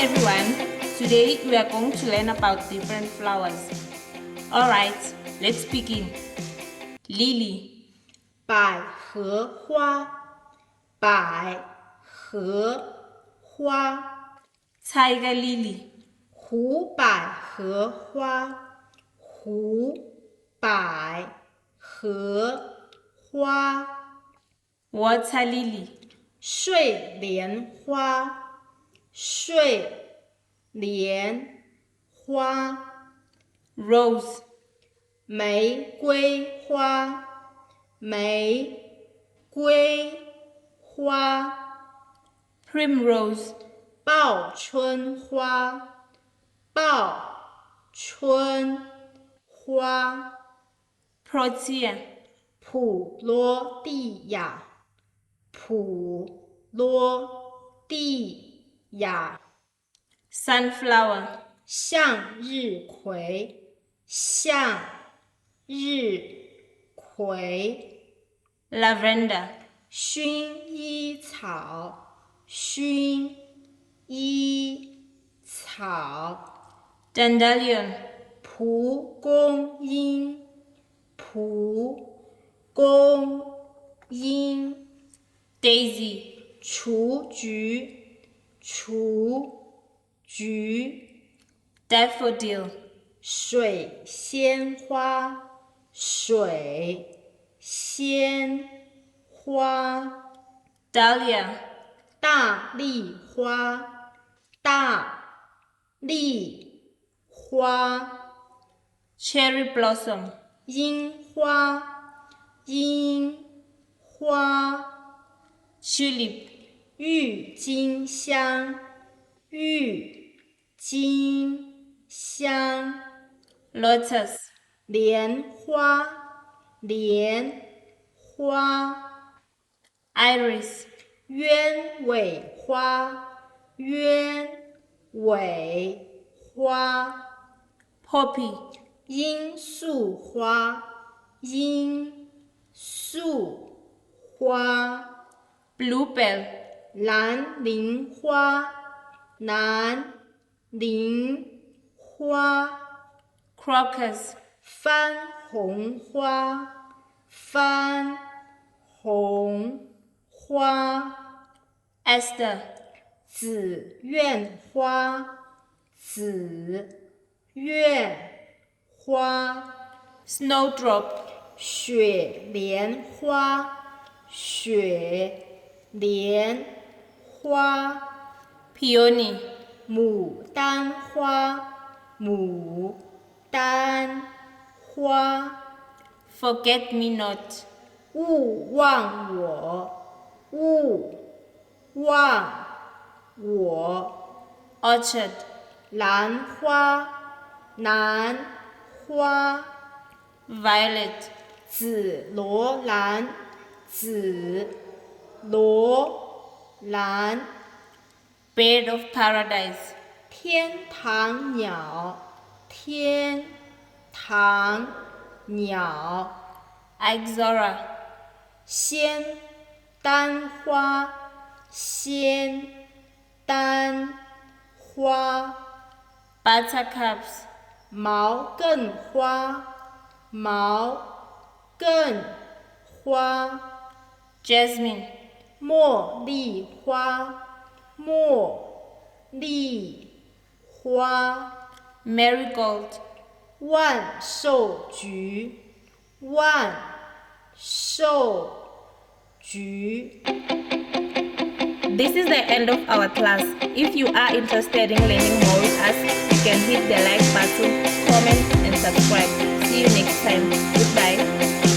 everyone, today we are going to learn about different flowers. Alright, let's begin. Lily, 百合花，百合花， Tiger lily, 湖百合花，湖百合花， Water lily, 睡莲花，睡莲花， Rose, 玫瑰花，玫瑰花， Primrose, 报春花，报春花， Protea, 普罗蒂亚，普罗蒂亚， Sunflower, 向日葵，向日葵， Lavender, 薰衣草，薰衣草， Dandelion, 蒲公英，蒲公英， Daisy, 雏菊，雏菊， Daffodil, 水仙花，水仙花， Dahlia, 大丽花，大丽花， Cherry blossom, 樱花，樱花， Tulip, 郁金香，郁金香， Lotus, 莲花，莲花， Iris, 鸢尾花，鸢尾花， Poppy, 罂粟花，罂粟花， Bluebell, 蓝铃花，蓝铃花， Crocus, 番红花，番红花， Aster, 紫苑花，紫苑花， Snowdrop, 雪莲花，雪莲花， Peony, 牡丹花，牡丹花， Forget-me-not, 勿忘我，勿忘我， Orchid, 兰花，兰花， Violet, 紫罗兰，紫罗兰， Bird of Paradise, 天堂鸟，天堂鸟， Ixora, 仙丹花，仙丹花， Buttercups, 毛茛花，毛茛花， Jasmine, 茉莉花，茉莉花， Marigold, 万寿菊，万寿菊。 This is the end of our class. If you are interested in learning more with us, you can hit the like button, comment and subscribe. See you next time. Goodbye.